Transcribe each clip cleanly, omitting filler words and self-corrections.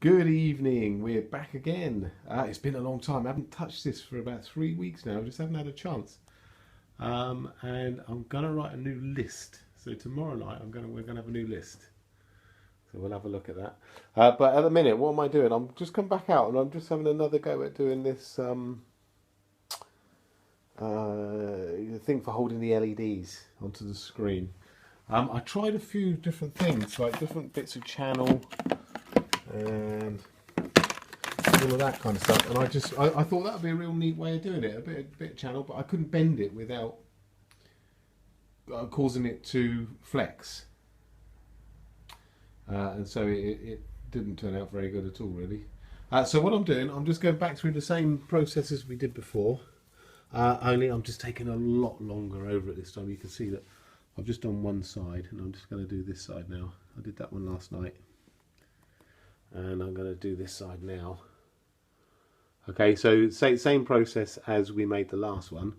Good evening, we're back again. It's been a long time. I haven't touched this for about 3 weeks now. I just haven't had a chance. And I'm gonna write a new list. So tomorrow night we're gonna have a new list. So we'll have a look at that. But at the minute, what am I doing? I'm just come back out and I'm just having another go at doing this thing for holding the LEDs onto the screen. I tried a few different things, like different bits of channel and all of that kind of stuff, and I thought that would be a real neat way of doing it, a bit of channel, but I couldn't bend it without causing it to flex, and so it didn't turn out very good at all, really. So what I'm doing, I'm just going back through the same process as we did before, only I'm just taking a lot longer over it this time. You can see that I've just done one side, and I'm just going to do this side now. I did that one last night, and I'm going to do this side now. Okay, so same process as we made the last one,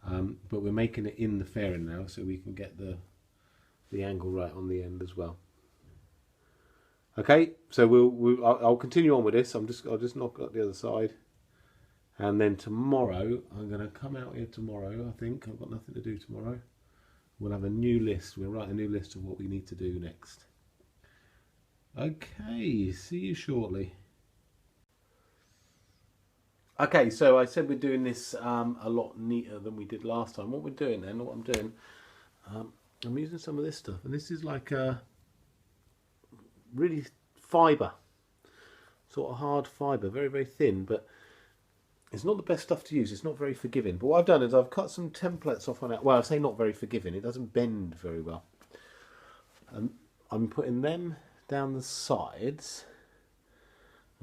but we're making it in the fairing now, so we can get the angle right on the end as well. Okay, so I'll continue on with this. I'll just knock out the other side, and then tomorrow I'm going to come out here tomorrow. I think I've got nothing to do tomorrow. We'll have a new list. We'll write a new list of what we need to do next. Okay, see you shortly. Okay, so I said we're doing this a lot neater than we did last time. What we're doing then, what I'm doing, I'm using some of this stuff, and this is like a really fibre, sort of hard fibre, very, very thin, but it's not the best stuff to use. It's not very forgiving. But what I've done is I've cut some templates off on it. Well, I say not very forgiving. It doesn't bend very well. And I'm putting them down the sides.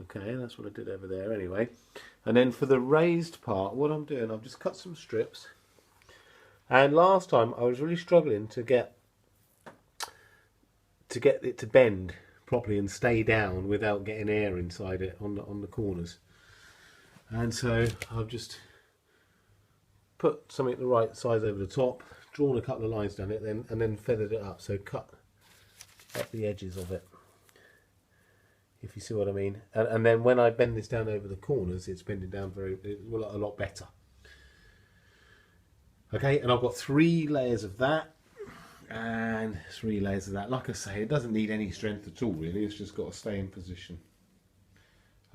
Okay, that's what I did over there anyway. And then for the raised part, what I'm doing, I've just cut some strips. And last time I was really struggling to get it to bend properly and stay down without getting air inside it on the corners. And so I've just put something the right size over the top, drawn a couple of lines down it, and then feathered it up. So cut up the edges of it, if you see what I mean. And then when I bend this down over the corners, it's bending down a lot better. Okay, and I've got 3 layers of that and 3 layers of that. Like I say, it doesn't need any strength at all, really. It's just got to stay in position.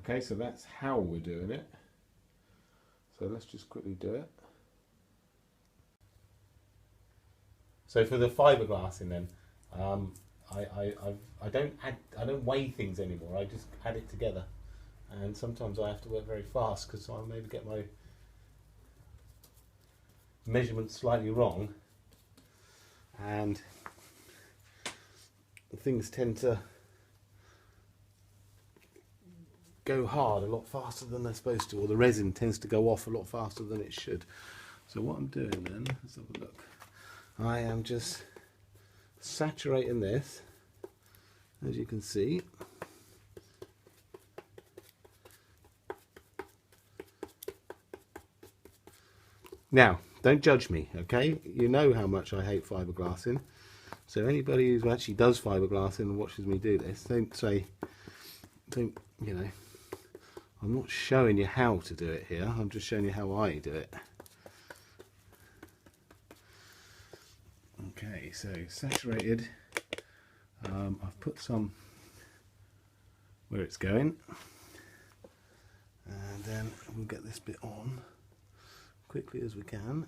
Okay, so that's how we're doing it. So let's just quickly do it. So for the fiberglassing then, I don't weigh things anymore. I just add it together, and sometimes I have to work very fast because I maybe get my measurements slightly wrong, and things tend to go hard a lot faster than they're supposed to, or the resin tends to go off a lot faster than it should. So what I'm doing then, let's have a look. I am just saturating this, as you can see. Now, don't judge me, okay? You know how much I hate fiberglassing. So anybody who actually does fiberglassing and watches me do this, don't, you know, I'm not showing you how to do it here. I'm just showing you how I do it. Okay, so saturated. I've put some where it's going, and then we'll get this bit on quickly as we can.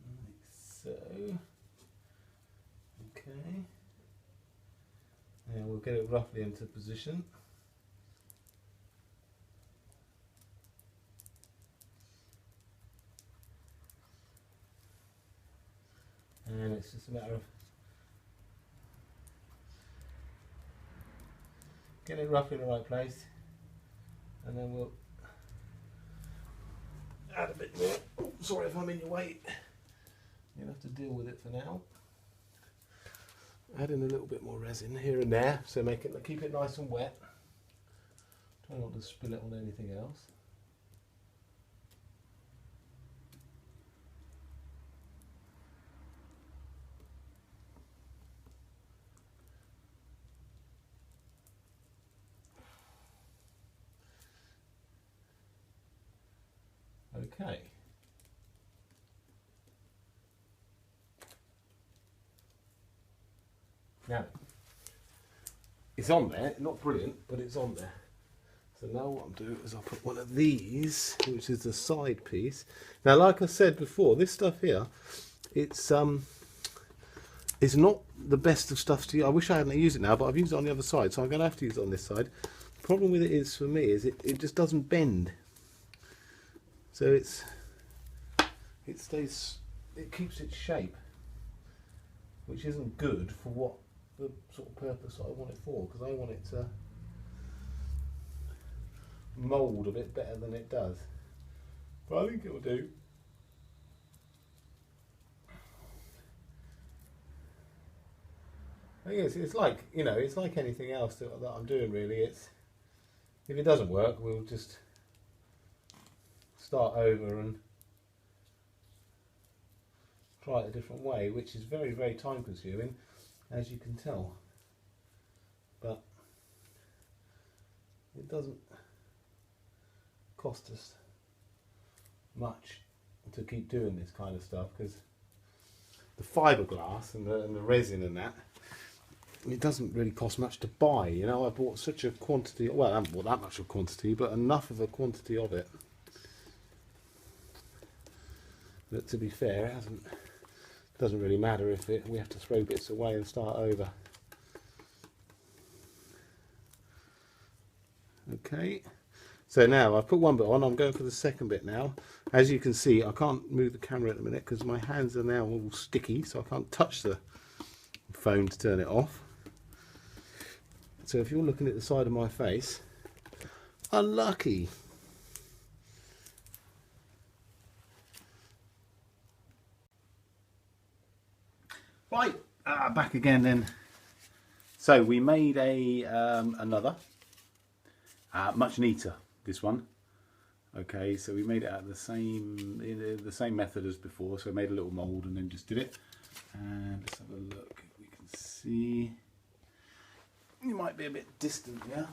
Like so. Okay. And we'll get it roughly into position. And it's just a matter of getting it roughly in the right place, and then we'll add a bit more. Oh, sorry if I'm in your way. You'll have to deal with it for now. Add in a little bit more resin here and there, so keep it nice and wet. Try not to spill it on anything else. Okay. Now, it's on there, not brilliant, but it's on there. So now what I'll do is I'll put one of these, which is the side piece. Now, like I said before, this stuff here, it's not the best of stuff to use. I wish I hadn't used it now, but I've used it on the other side, so I'm going to have to use it on this side. The problem with it is, for me, is it just doesn't bend. So it keeps its shape, which isn't good for what the sort of purpose I want it for, because I want it to mould a bit better than it does. But I think it will do. I think it's like, you know, it's like anything else that I'm doing really. It's, if it doesn't work, we'll just start over and try it a different way, which is very, very time consuming, as you can tell. But it doesn't cost us much to keep doing this kind of stuff, because the fiberglass and the resin and that, it doesn't really cost much to buy. You know, I bought such a quantity, well, I haven't bought that much of a quantity, but enough of a quantity of it that, to be fair, it doesn't really matter if we have to throw bits away and start over. Okay, so now I've put one bit on, I'm going for the second bit now. As you can see, I can't move the camera at the minute because my hands are now all sticky, so I can't touch the phone to turn it off. So if you're looking at the side of my face, unlucky. Right, back again then. So we made another, much neater, this one. Okay, so we made it out of the same method as before. So we made a little mould and then just did it. And let's have a look. If we can see, you might be a bit distant here.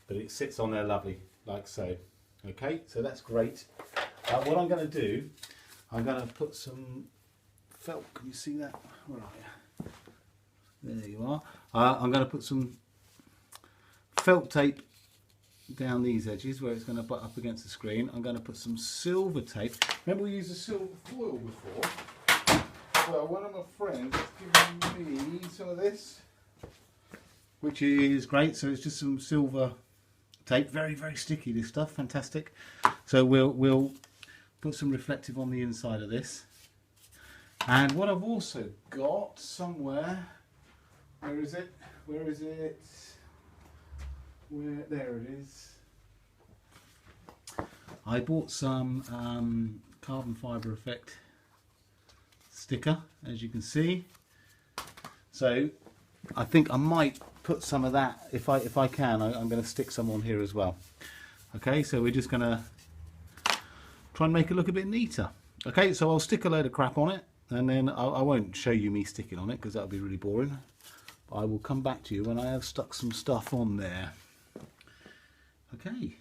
But it sits on there lovely, like so. Okay, so that's great. What I'm going to do, I'm going to put some felt. Can you see that? Where are you? There you are. I'm going to put some felt tape down these edges where it's going to butt up against the screen. I'm going to put some silver tape. Remember we used a silver foil before? Well, one of my friends has given me some of this, which is great. So it's just some silver tape, very, very sticky, this stuff, fantastic. So we'll put some reflective on the inside of this. And what I've also got somewhere, where is it? Where is it? There it is. I bought some carbon fibre effect sticker, as you can see. So I think I might put some of that, if I can, I'm going to stick some on here as well. Okay, so we're just going to try and make it look a bit neater. Okay, so I'll stick a load of crap on it, and then I won't show you me sticking on it because that'll be really boring. But I will come back to you when I have stuck some stuff on there. Okay.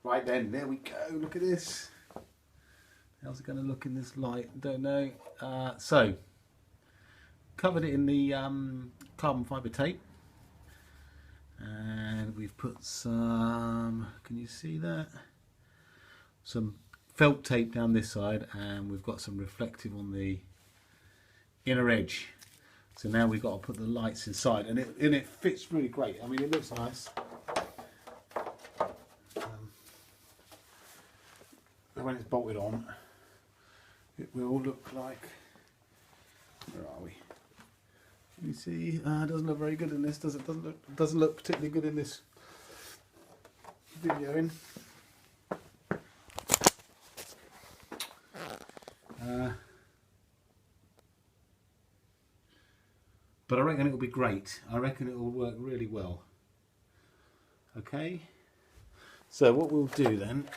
Right then, there we go. Look at this. How's it going to look in this light? Don't know. So, covered it in the carbon fibre tape. And we've put some, can you see that? Some felt tape down this side, and we've got some reflective on the inner edge. So now we've got to put the lights inside, and it fits really great. I mean, it looks nice. When it's bolted on, it will look like, where are we? You see, it doesn't look very good in this, does it? Doesn't look particularly good in this videoing. But I reckon it will be great. I reckon it will work really well. Okay, so what we'll do then,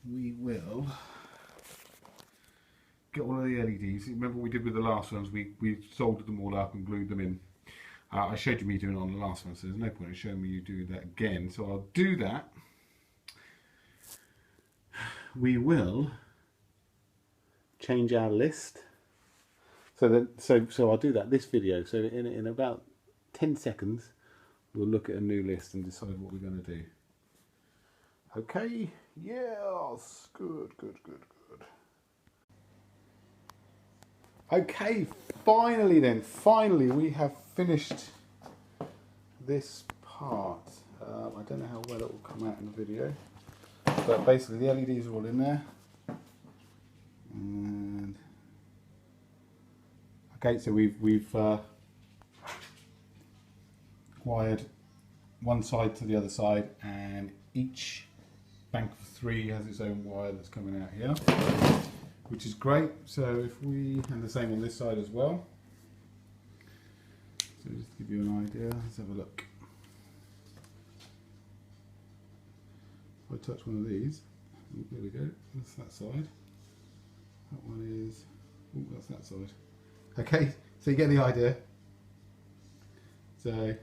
we will get all of the LEDs. Remember what we did with the last ones? We soldered them all up and glued them in. I showed you me doing it on the last one, so there's no point in showing me you do that again. So I'll do that. We will change our list. So I'll do that this video. So in about 10 seconds, we'll look at a new list and decide what we're going to do. Okay. Yes. Good. Okay, finally we have finished this part. I don't know how well it will come out in the video, but basically the LEDs are all in there. And okay, so we've wired one side to the other side, and each bank of 3 has its own wire that's coming out here, which is great. So if we, and the same on this side as well. So just to give you an idea, let's have a look. If I touch one of these, oh, there we go, that's that side. That one is, oh, that's that side. Okay, so you get the idea. So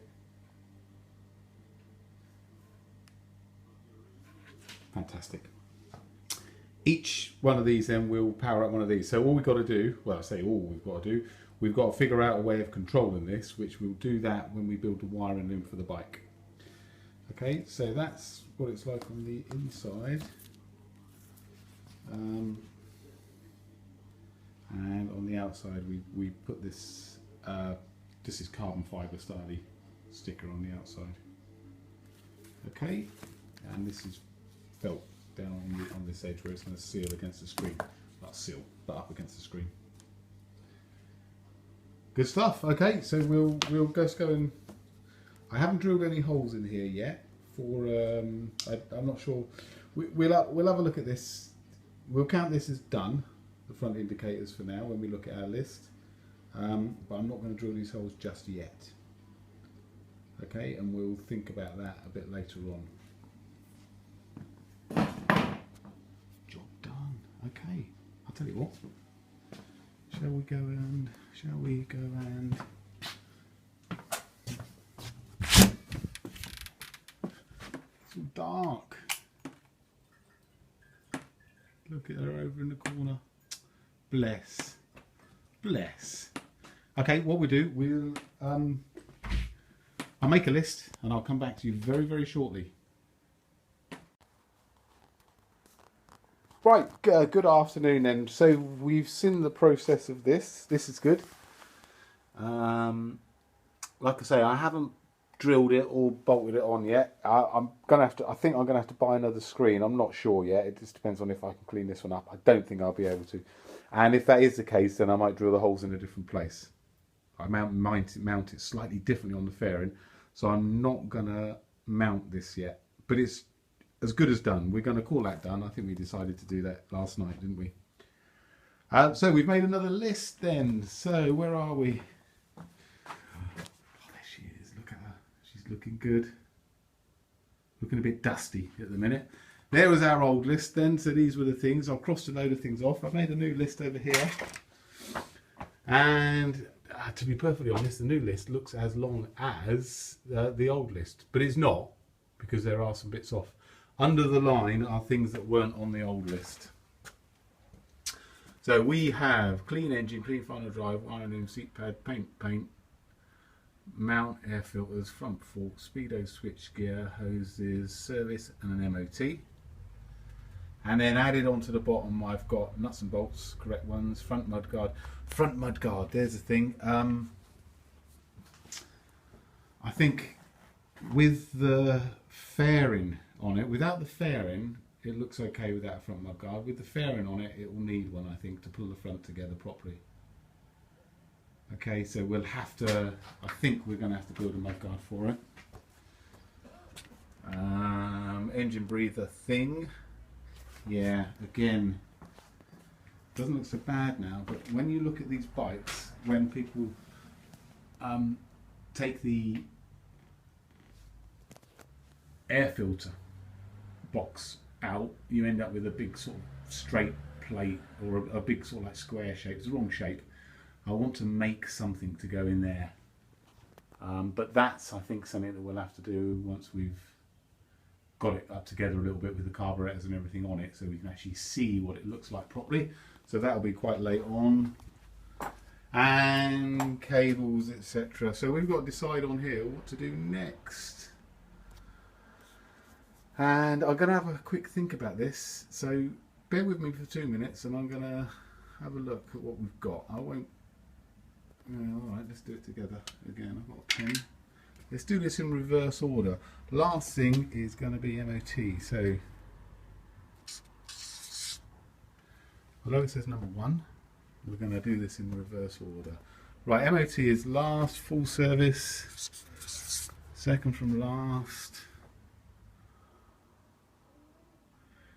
fantastic. Each one of these then will power up one of these. So all we've got to do, well I say all we've got to do, we've got to figure out a way of controlling this, which we'll do that when we build the wiring loom for the bike. Okay, so that's what it's like on the inside. And on the outside we put this, this is carbon fibre Starly sticker on the outside. Okay, and this is felt down on this edge where it's going to seal against the screen. Not seal, but up against the screen. Good stuff. Okay, so we'll just go and, I haven't drilled any holes in here yet. For I'm not sure. We'll have a look at this. We'll count this as done, the front indicators for now when we look at our list. But I'm not going to drill these holes just yet. Okay, and we'll think about that a bit later on. Job done. Okay, I'll tell you what. Shall we go and it's all dark. Look at her over in the corner. Bless. Bless. Okay, what we do, we'll I'll make a list and I'll come back to you very, very shortly. Right, good afternoon then. So we've seen the process of this. This is good. Like I say, I haven't drilled it or bolted it on yet. I think I'm gonna have to buy another screen. I'm not sure yet. It just depends on if I can clean this one up. I don't think I'll be able to. And if that is the case, then I might drill the holes in a different place. I mount it slightly differently on the fairing, so I'm not gonna mount this yet. But it's as good as done. We're going to call that done. I think we decided to do that last night, didn't we? So we've made another list then. So where are we? Oh, there she is. Look at her. She's looking good. Looking a bit dusty at the minute. There was our old list then. So these were the things. I've crossed a load of things off. I've made a new list over here. And to be perfectly honest, the new list looks as long as the old list. But it's not, because there are some bits off. Under the line are things that weren't on the old list. So we have clean engine, clean final drive, iron loom, seat pad, paint, mount, air filters, front fork, speedo switch gear, hoses, service and an MOT. And then added onto the bottom I've got nuts and bolts, correct ones, front mud guard. Front mud guard, there's the thing. I think with the fairing on it, without the fairing, it looks okay without a front mud guard. With the fairing on it, it will need one, I think, to pull the front together properly. Okay, so we'll have to, I think we're going to have to build a mud guard for it. Engine breather thing. Yeah, again, doesn't look so bad now, but when you look at these bikes, when people take the air filter box out, you end up with a big sort of straight plate or a big sort of like square shape. It's the wrong shape. I want to make something to go in there. But that's, I think, something that we'll have to do once we've got it up together a little bit with the carburetors and everything on it, so we can actually see what it looks like properly. So that'll be quite late on. And cables, etc. So we've got to decide on here what to do next. And I'm going to have a quick think about this. So bear with me for 2 minutes and I'm going to have a look at what we've got. I won't... Alright, let's do it together again. I've got a pen. Let's do this in reverse order. Last thing is going to be MOT. So, although it says number 1, we're going to do this in reverse order. Right, MOT is last, full service, second from last.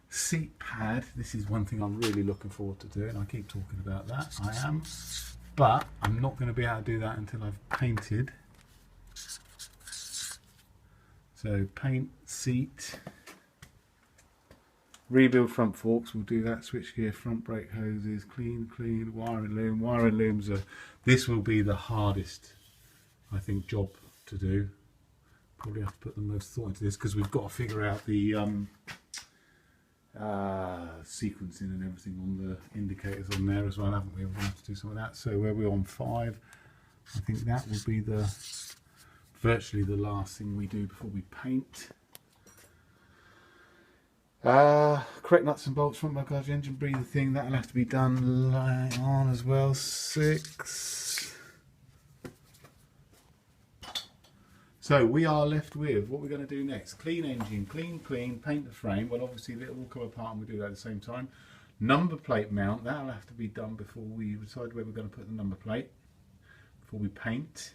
Seat pad, this is one thing I'm really looking forward to doing. I keep talking about that, I am. But I'm not going to be able to do that until I've painted. So paint, seat, rebuild front forks, we'll do that, switchgear, front brake hoses, clean, wiring loom. Wiring looms are, this will be the hardest, I think, job to do. Probably have to put the most thought into this because we've got to figure out the sequencing and everything on the indicators on there as well, haven't we? We're going to have to do some of that. So where we're on 5, I think that will be the virtually the last thing we do before we paint. Correct nuts and bolts, front bagage, engine breather thing, that'll have to be done on as well. 6. So we are left with what we're going to do next. Clean engine, clean, paint the frame. Well, obviously it will come apart and we do that at the same time. Number plate mount, that'll have to be done before we decide where we're going to put the number plate, before we paint.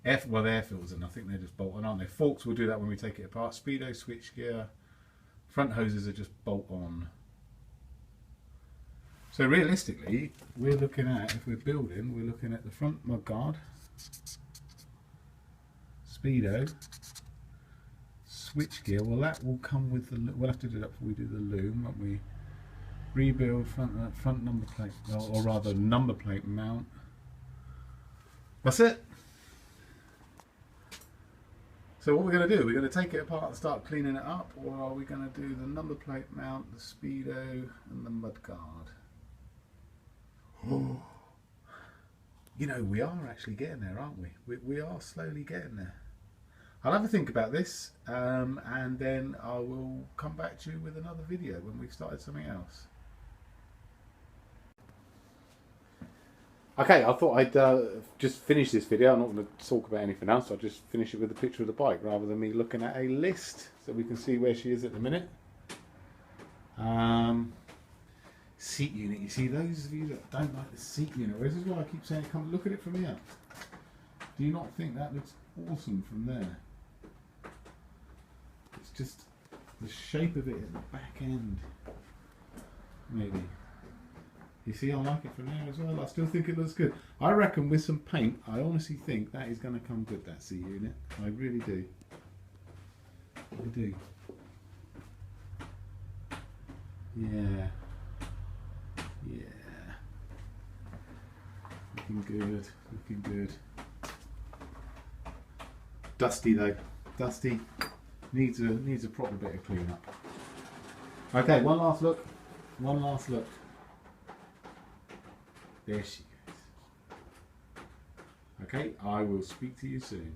Air filters, and I think they're just bolt on, aren't they? Forks, we'll do that when we take it apart. Speedo, switchgear, front hoses are just bolt on. So realistically, we're looking at, if we're building, we're looking at the front mudguard, speedo, switchgear. Well, that will come with the, we'll have to do that before we do the loom, won't we? Rebuild front number plate, or rather number plate mount. That's it. So what we're going to do, we're going to take it apart and start cleaning it up, or are we going to do the number plate mount, the speedo and the mudguard? Oh. You know, we are actually getting there, aren't we? We are slowly getting there. I'll have a think about this and then I will come back to you with another video when we've started something else. Okay, I thought I'd just finish this video. I'm not going to talk about anything else. I'll just finish it with a picture of the bike rather than me looking at a list so we can see where she is at the minute. Seat unit. You see, those of you that don't like the seat unit, this is why I keep saying come look at it from here. Do you not think that looks awesome from there? It's just the shape of it at the back end. Maybe. You see, I like it from there as well. I still think it looks good. I reckon with some paint, I honestly think that is going to come good, that seat unit. I really do. I do. Yeah. Yeah. Looking good. Looking good. Dusty though. Dusty. Needs a proper bit of clean up. Okay, one last look. One last look. There she goes. Okay, I will speak to you soon.